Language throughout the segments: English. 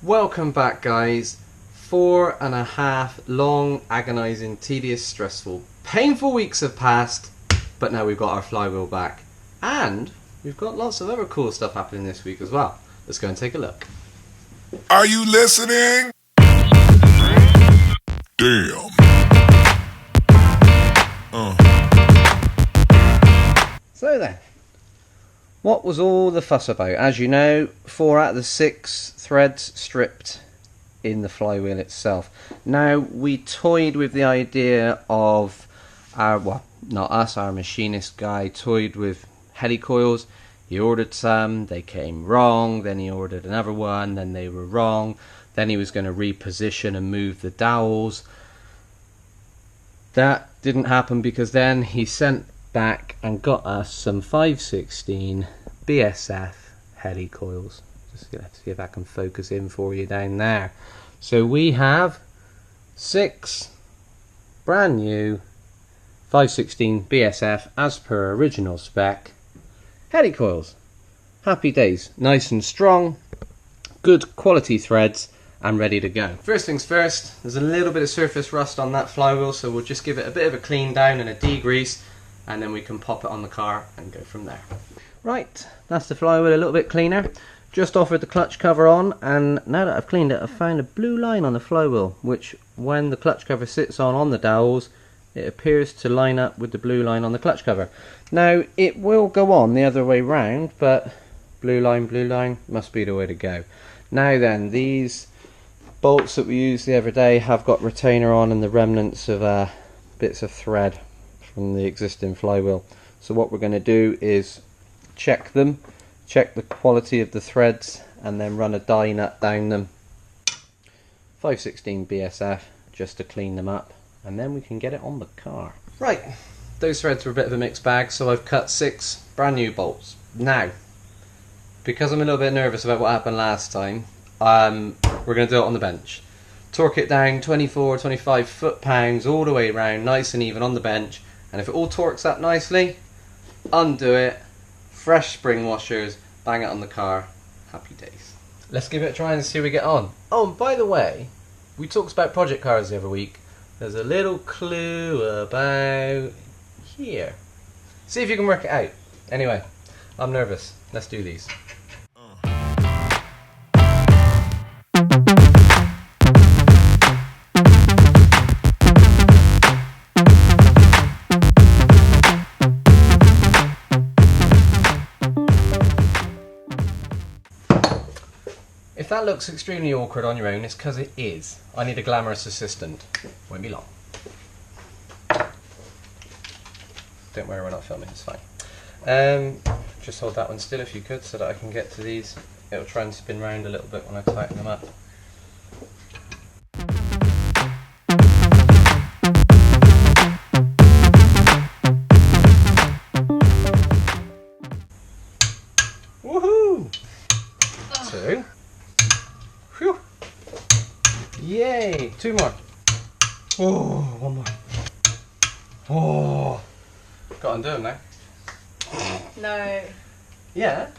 Welcome back, guys. 4.5 long, agonising, tedious, stressful, painful weeks have passed, but now we've got our flywheel back. And we've got lots of other cool stuff happening this week as well. Let's go and take a look. Are you listening? Damn. So then, what was all the fuss about? As you know, 4 out of the 6 threads stripped in the flywheel itself. Now, we toyed with the idea of our machinist guy toyed with Healey coils. He ordered some, they came wrong, then he ordered another one, then they were wrong, then he was going to reposition and move the dowels. That didn't happen because then he sent back and got us some 516 BSF Healey coils. Just gonna see if I can focus in for you down there. So we have 6 brand new 516 BSF as per original spec Healey coils. Happy days, nice and strong, good quality threads and ready to go. First things first, there's a little bit of surface rust on that flywheel, so we'll just give it a bit of a clean down and a degrease, and then we can pop it on the car and go from there. Right, that's the flywheel a little bit cleaner. Just offered the clutch cover on, and now that I've cleaned it, I've found a blue line on the flywheel, which when the clutch cover sits on the dowels, it appears to line up with the blue line on the clutch cover. Now, it will go on the other way round, but blue line, must be the way to go. Now then, these bolts that we used the other day have got retainer on and the remnants of bits of thread from the existing flywheel. So what we're going to do is check them, check the quality of the threads, and then run a die nut down them. 516 BSF just to clean them up, and then we can get it on the car. Right, those threads were a bit of a mixed bag, so I've cut 6 brand new bolts. Now, because I'm a little bit nervous about what happened last time, we're going to do it on the bench. Torque it down 24, 25 foot-pounds all the way around, nice and even on the bench, and if it all torques up nicely, undo it, fresh spring washers, bang it on the car, happy days. Let's give it a try and see how we get on. Oh, and by the way, we talked about project cars the other week. There's a little clue about here. See if you can work it out. Anyway, I'm nervous. Let's do these. If that looks extremely awkward on your own, it's because it is. I need a glamorous assistant. Won't be long. Don't worry, we're not filming, it's fine. Just hold that one still if you could so that I can get to these. It'll try and spin round a little bit when I tighten them up. Woohoo! 2. Whew. Yay! 2 more. Oh, 1 more. Oh, got to undo them now. No. Yeah.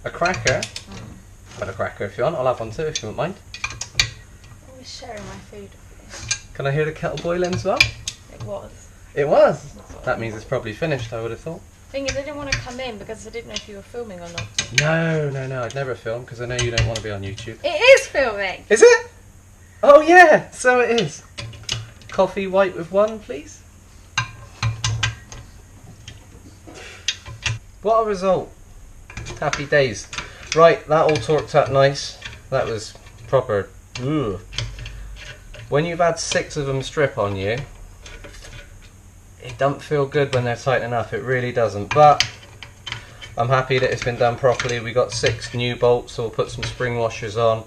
A cracker. I've had a cracker if you want. I'll have one too if you won't mind. I was sharing my food with Can I hear the kettle boiling as well? you. It was. It was. That means it's probably finished, I would have thought. Thing is, I didn't want to come in because I didn't know if you were filming or not. No, I'd never film because I know you don't want to be on YouTube. It is filming! Is it? Oh yeah, so it is. Coffee white with 1, please. What a result. Happy days. Right, that all torqued up nice. That was proper. Ugh. When you've had 6 of them strip on you, it doesn't feel good when they're tightening up, it really doesn't, but I'm happy that it's been done properly. We got 6 new bolts, so we'll put some spring washers on.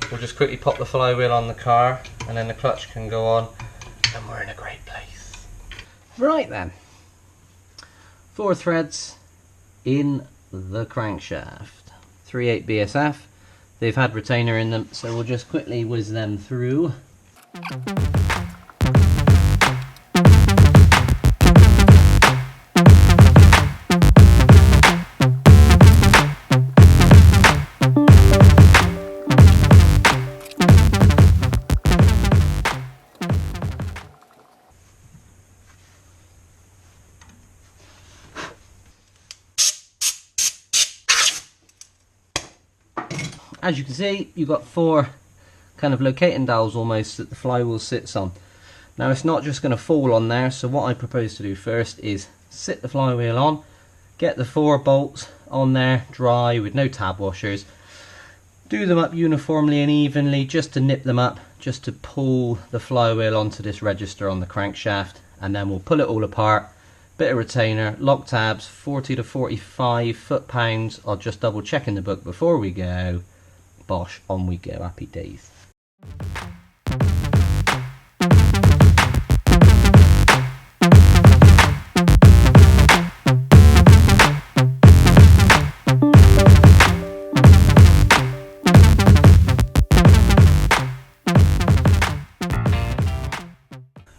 We'll just quickly pop the flywheel on the car, and then the clutch can go on, and we're in a great place. Right then, 4 threads in the crankshaft. 3/8 BSF. They've had retainer in them, so we'll just quickly whiz them through. as you can see, you've got 4 kind of locating dowels almost that the flywheel sits on. Now it's not just going to fall on there, so what I propose to do first is sit the flywheel on, get the 4 bolts on there dry with no tab washers, do them up uniformly and evenly just to nip them up, just to pull the flywheel onto this register on the crankshaft, and then we'll pull it all apart. Bit of retainer, lock tabs, 40 to 45 foot-pounds. I'll just double check in the book before we go. Bosh, on we go, happy days.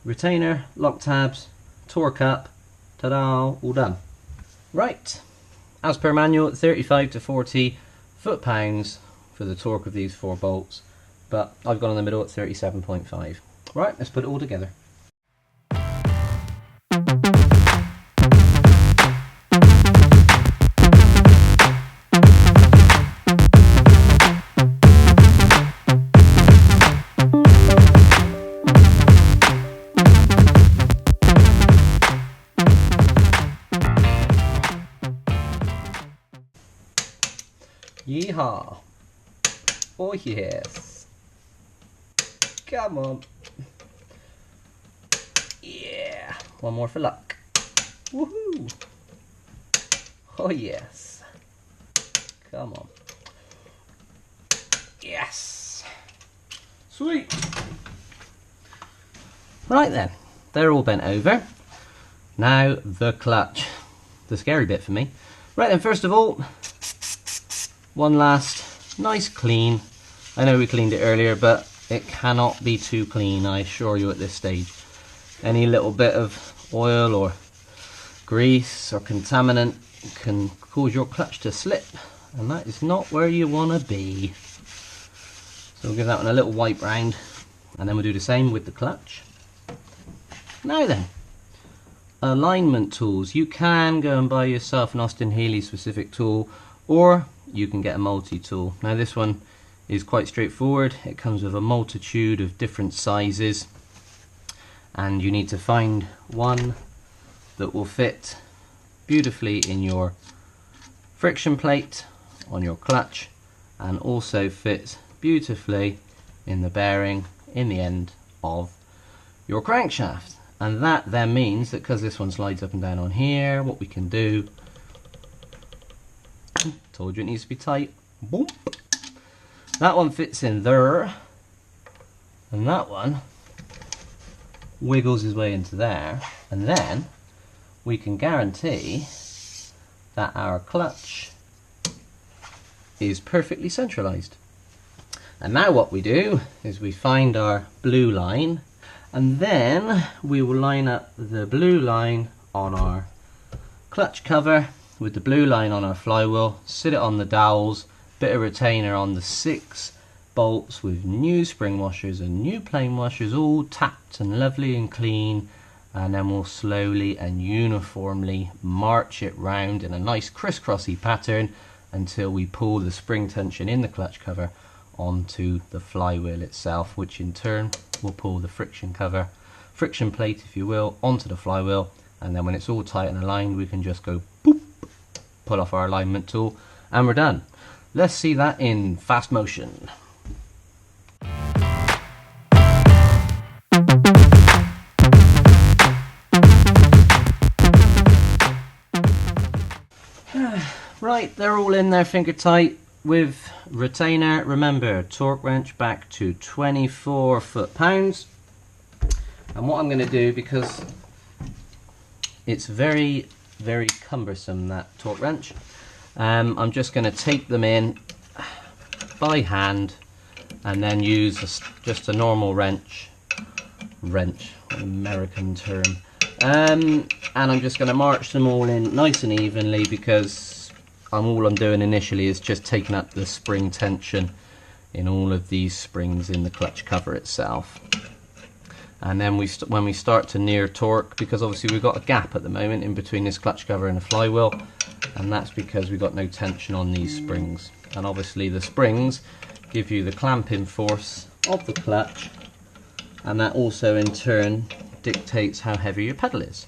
Retainer, lock tabs, torque up, ta-da, all done. Right, as per manual, 35 to 40 foot-pounds for the torque of these 4 bolts, but I've gone in the middle at 37.5. Right, let's put it all together. Yeehaw! Oh yes! Come on! Yeah! One more for luck! Woohoo! Oh yes! Come on! Yes! Sweet! Right then, they're all bent over. Now the clutch. The scary bit for me. Right then, first of all, one last nice clean. I know we cleaned it earlier, but it cannot be too clean, I assure you at this stage. Any little bit of oil or grease or contaminant can cause your clutch to slip, and that is not where you want to be. So we'll give that one a little wipe round, and then we'll do the same with the clutch. Now then, alignment tools. You can go and buy yourself an Austin Healey specific tool, or you can get a multi-tool. Now this one is quite straightforward. It comes with a multitude of different sizes, and you need to find one that will fit beautifully in your friction plate on your clutch, and also fit beautifully in the bearing in the end of your crankshaft. And that then means that because this one slides up and down on here, what we can do, told you it needs to be tight, boom, that one fits in there, and that one wiggles his way into there, and then we can guarantee that our clutch is perfectly centralized. And now what we do is we find our blue line, and then we will line up the blue line on our clutch cover with the blue line on our flywheel, sit it on the dowels, bit of retainer on the 6 bolts with new spring washers and new plain washers, all tapped and lovely and clean, and then we'll slowly and uniformly march it round in a nice crisscrossy pattern until we pull the spring tension in the clutch cover onto the flywheel itself, which in turn will pull the friction plate, if you will, onto the flywheel, and then when it's all tight and aligned, we can just go boop, pull off our alignment tool, and we're done. Let's see that in fast motion. Right, they're all in there finger tight with retainer. Remember, torque wrench back to 24 foot-pounds. And what I'm going to do, because it's very, very cumbersome, that torque wrench, I'm just going to tape them in by hand, and then use just a normal wrench, American term, and I'm just going to march them all in nice and evenly, because all I'm doing initially is just taking up the spring tension in all of these springs in the clutch cover itself. And then when we start to near torque, because obviously we've got a gap at the moment in between this clutch cover and the flywheel, and that's because we've got no tension on these springs. And obviously the springs give you the clamping force of the clutch, and that also in turn dictates how heavy your pedal is.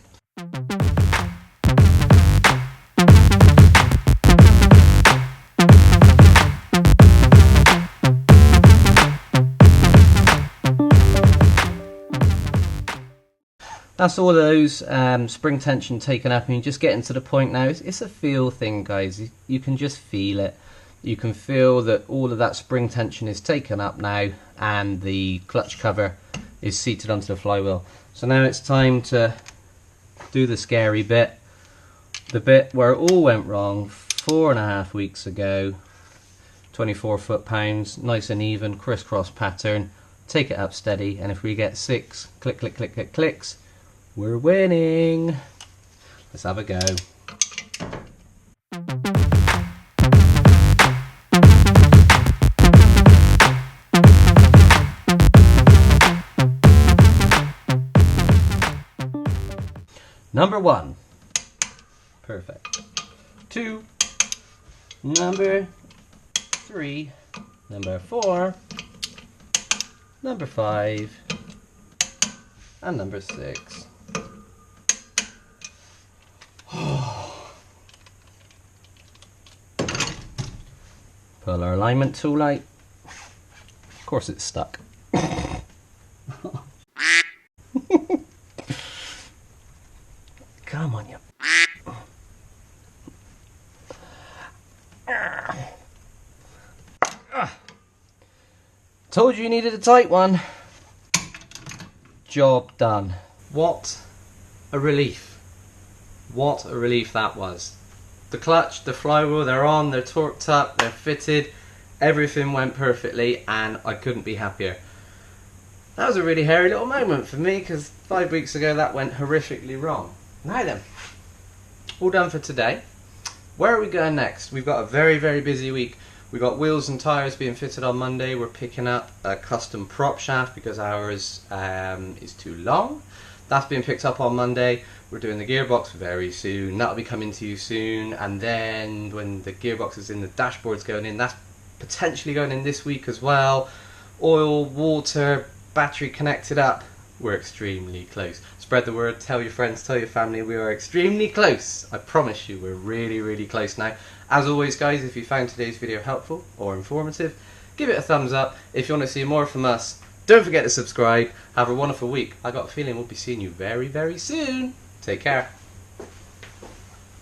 That's all those spring tension taken up, and you're just getting to the point now. It's a feel thing, guys. You can just feel it. You can feel that all of that spring tension is taken up now, and the clutch cover is seated onto the flywheel. So now it's time to do the scary bit. The bit where it all went wrong 4.5 weeks ago. 24 foot-pounds, nice and even, crisscross pattern. Take it up steady, and if we get 6 click, click, click, click, clicks, we're winning. Let's have a go. Number 1. Perfect. 2. Number 3. Number 4. Number 5. And number 6. Pull our alignment tool out. Of course it's stuck. Come on, you. Told you needed a tight one. Job done. What a relief. What a relief that was. The clutch, the flywheel, they're on, they're torqued up, they're fitted. Everything went perfectly and I couldn't be happier. That was a really hairy little moment for me because 5 weeks ago that went horrifically wrong. Now then, all done for today. Where are we going next? We've got a very, very busy week. We've got wheels and tyres being fitted on Monday. We're picking up a custom prop shaft because ours is too long. That's being picked up on Monday. We're doing the gearbox very soon. That'll be coming to you soon. And then when the gearbox is in, the dashboard's going in. That's potentially going in this week as well. Oil, water, battery connected up. We're extremely close. Spread the word, tell your friends, tell your family. We are extremely close. I promise you, we're really, really close now. As always, guys, if you found today's video helpful or informative, give it a thumbs up. If you want to see more from us, don't forget to subscribe. Have a wonderful week. I got a feeling we'll be seeing you very, very soon. Take care.